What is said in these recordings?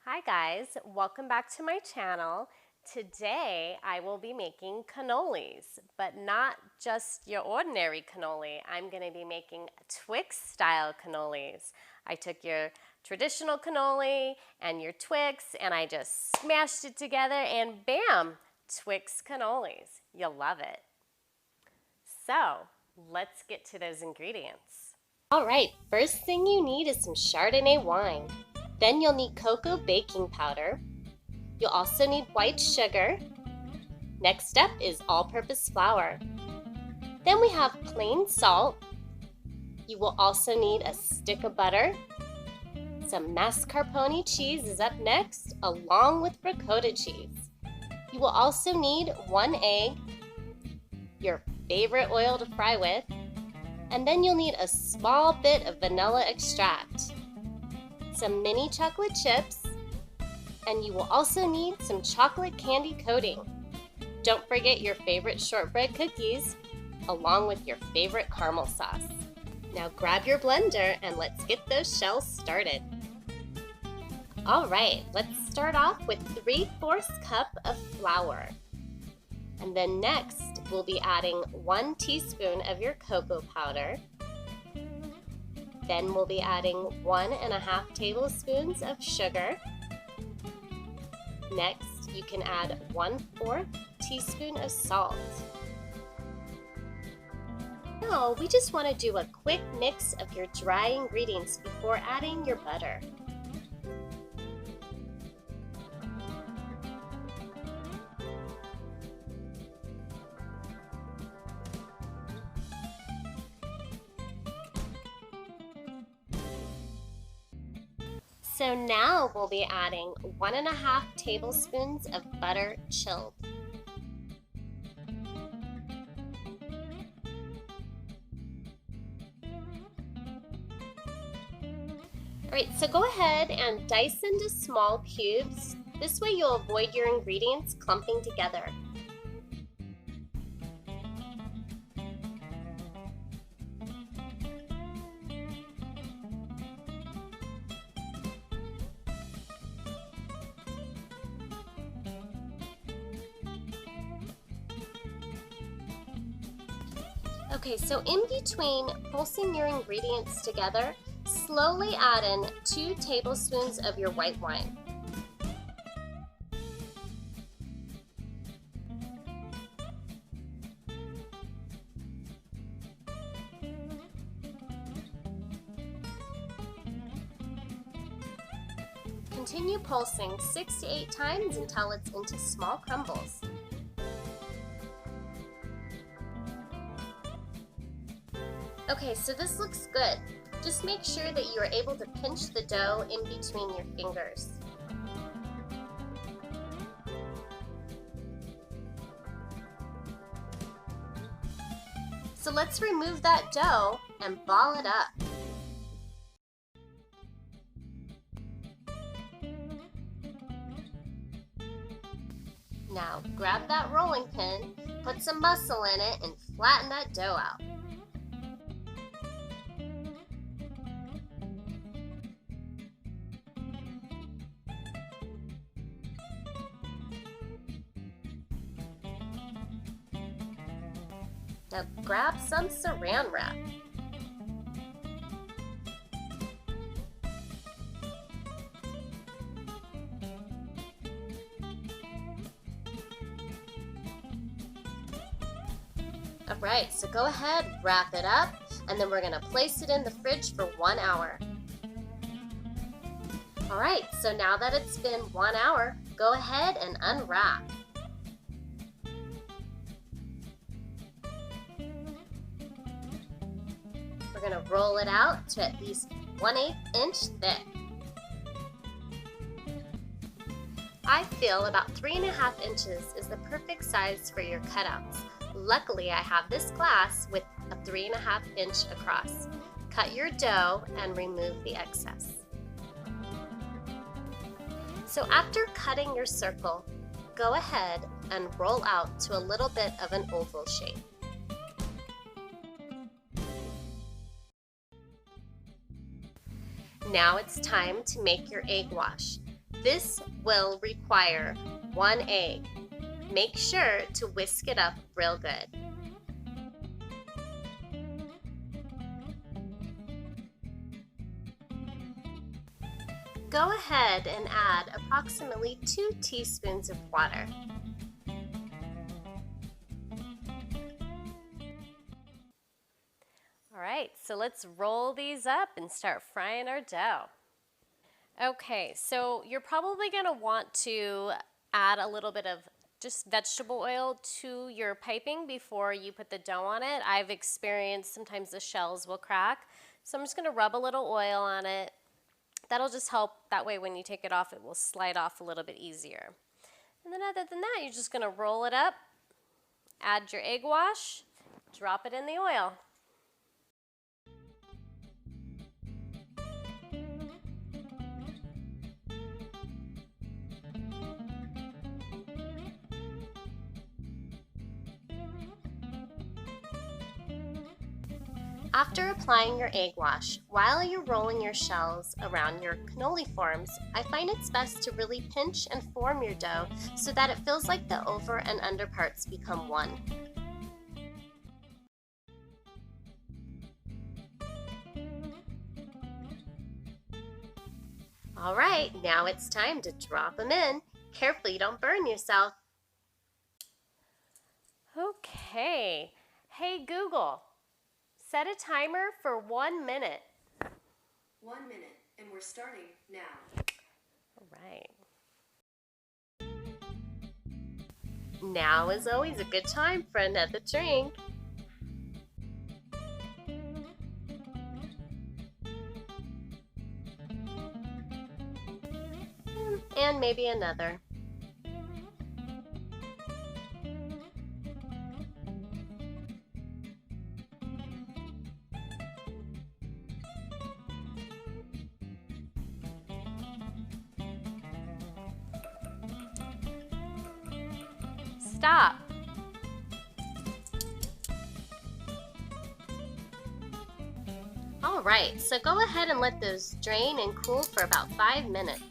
Hi guys, welcome back to my channel. Today I will be making cannolis, but not just your ordinary cannoli. I'm going to be making Twix style cannolis. I took your traditional cannoli and your Twix and I just smashed it together and bam, Twix cannolis. You'll love it. So let's get to those ingredients. Alright, first thing you need is some Chardonnay wine. Then you'll need cocoa baking powder. You'll also need white sugar. Next step is all-purpose flour. Then we have plain salt. You will also need a stick of butter. Some mascarpone cheese is up next, along with ricotta cheese. You will also need 1 egg, your favorite oil to fry with, and then you'll need a small bit of vanilla extract, some mini chocolate chips, and you will also need some chocolate candy coating. Don't forget your favorite shortbread cookies, along with your favorite caramel sauce. Now grab your blender and let's get those shells started. Alright, let's start off with 3/4 cup of flour. And then next, we'll be adding 1 teaspoon of your cocoa powder. Then we'll be adding 1.5 tablespoons of sugar. Next, you can add 1/4 teaspoon of salt. Now, we just want to do a quick mix of your dry ingredients before adding your butter. So now we'll be adding 1.5 tablespoons of butter chilled. Alright, so go ahead and dice into small cubes. This way you'll avoid your ingredients clumping together. Okay, so in between pulsing your ingredients together, slowly add in 2 tablespoons of your white wine. Continue pulsing 6 to 8 times until it's into small crumbles. Okay, so this looks good. Just make sure that you are able to pinch the dough in between your fingers. So let's remove that dough and ball it up. Now grab that rolling pin, put some muscle in it, and flatten that dough out. Now grab some saran wrap. Alright, so go ahead, wrap it up, and then we're going to place it in the fridge for 1 hour. Alright, so now that it's been 1 hour, go ahead and unwrap. We're going to roll it out to at least 1/8 inch thick. I feel about 3.5 inches is the perfect size for your cutouts. Luckily, I have this glass with a 3.5 inch across. Cut your dough and remove the excess. So after cutting your circle, go ahead and roll out to a little bit of an oval shape. Now it's time to make your egg wash. This will require 1 egg. Make sure to whisk it up real good. Go ahead and add approximately 2 teaspoons of water. All right, so let's roll these up and start frying our dough. Okay, so you're probably going to want to add a little bit of just vegetable oil to your piping before you put the dough on it. I've experienced sometimes the shells will crack, so I'm just going to rub a little oil on it. That'll just help. That way when you take it off, it will slide off a little bit easier. And then other than that, you're just going to roll it up, add your egg wash, drop it in the oil. After applying your egg wash, while you're rolling your shells around your cannoli forms, I find it's best to really pinch and form your dough so that it feels like the over and under parts become one. All right, now it's time to drop them in. Carefully, you don't burn yourself. Okay. Hey Google, set a timer for 1 minute. 1 minute, and we're starting now. All right. Now is always a good time for another drink. And maybe another. Stop. All right, so go ahead and let those drain and cool for about 5 minutes.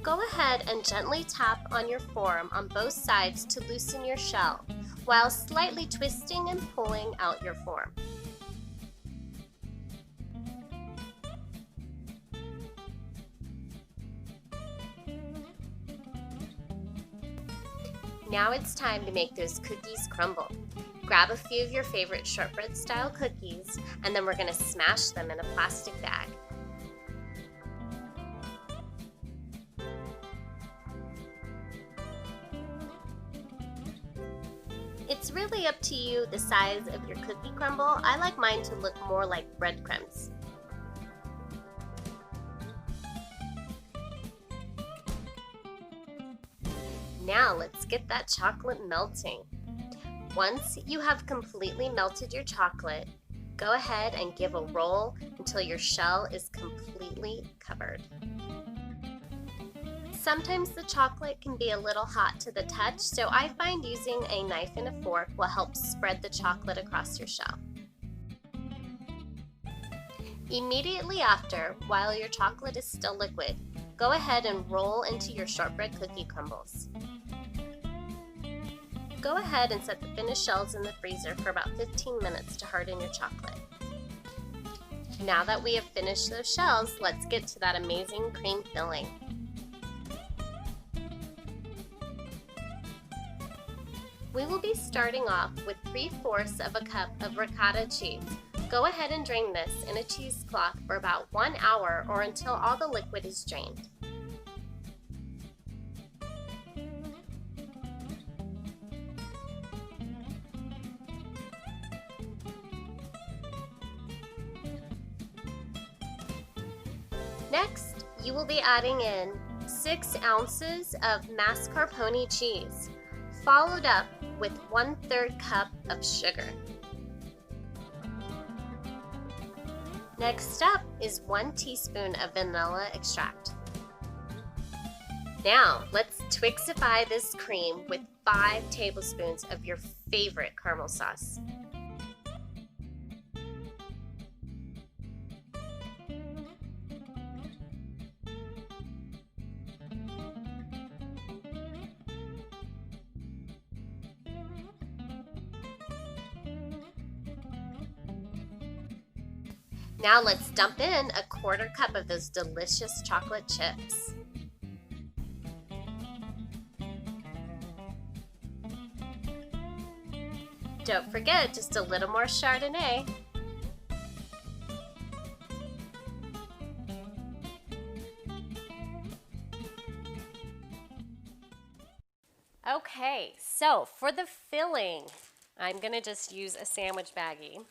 Go ahead and gently tap on your form on both sides to loosen your shell, while slightly twisting and pulling out your form. Now it's time to make those cookies crumble. Grab a few of your favorite shortbread style cookies, and then we're going to smash them in a plastic bag. It's really up to you the size of your cookie crumble. I like mine to look more like breadcrumbs. Now let's get that chocolate melting. Once you have completely melted your chocolate, go ahead and give a roll until your shell is completely covered. Sometimes the chocolate can be a little hot to the touch, so I find using a knife and a fork will help spread the chocolate across your shell. Immediately after, while your chocolate is still liquid, go ahead and roll into your shortbread cookie crumbles. Go ahead and set the finished shells in the freezer for about 15 minutes to harden your chocolate. Now that we have finished those shells, let's get to that amazing cream filling. We will be starting off with 3/4 of a cup of ricotta cheese. Go ahead and drain this in a cheesecloth for about 1 hour or until all the liquid is drained. Next, you will be adding in 6 ounces of mascarpone cheese, followed up with 1/3 cup of sugar. Next up is 1 teaspoon of vanilla extract. Now, let's Twixify this cream with 5 tablespoons of your favorite caramel sauce. Now let's dump in a 1/4 cup of those delicious chocolate chips. Don't forget just a little more Chardonnay. Okay, so for the filling, I'm gonna just use a sandwich baggie.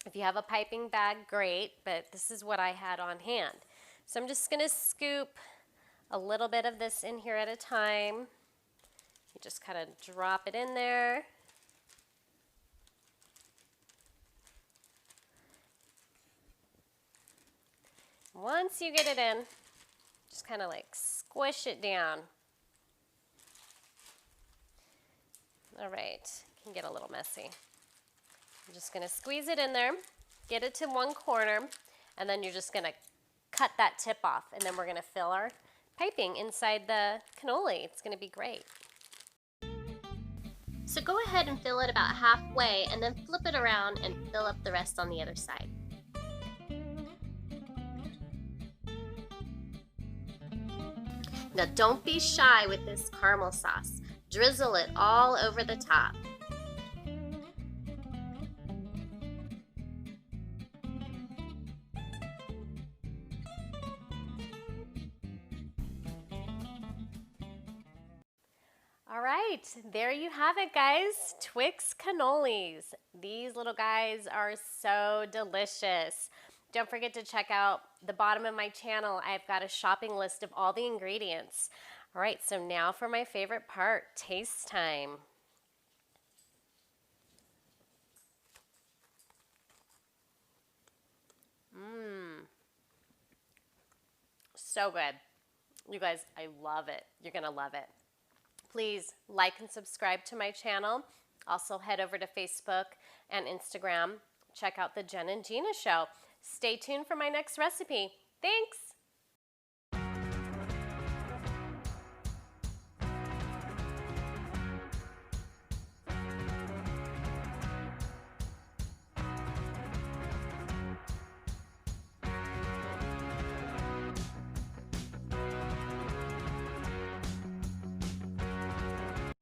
If you have a piping bag, great, but this is what I had on hand. So I'm just gonna scoop a little bit of this in here at a time. You just kind of drop it in there. Once you get it in, just kind of like squish it down. All right, can get a little messy. I'm just gonna squeeze it in there, get it to one corner, and then you're just gonna cut that tip off, and then we're gonna fill our piping inside the cannoli. It's gonna be great. So go ahead and fill it about halfway, and then flip it around and fill up the rest on the other side. Now don't be shy with this caramel sauce. Drizzle it all over the top. All right, there you have it, guys. Twix cannolis. These little guys are so delicious. Don't forget to check out the bottom of my channel. I've got a shopping list of all the ingredients. All right, so now for my favorite part, taste time. So good. You guys, I love it. You're gonna love it. Please like and subscribe to my channel. Also head over to Facebook and Instagram. Check out the Jen and Gina Show. Stay tuned for my next recipe. Thanks.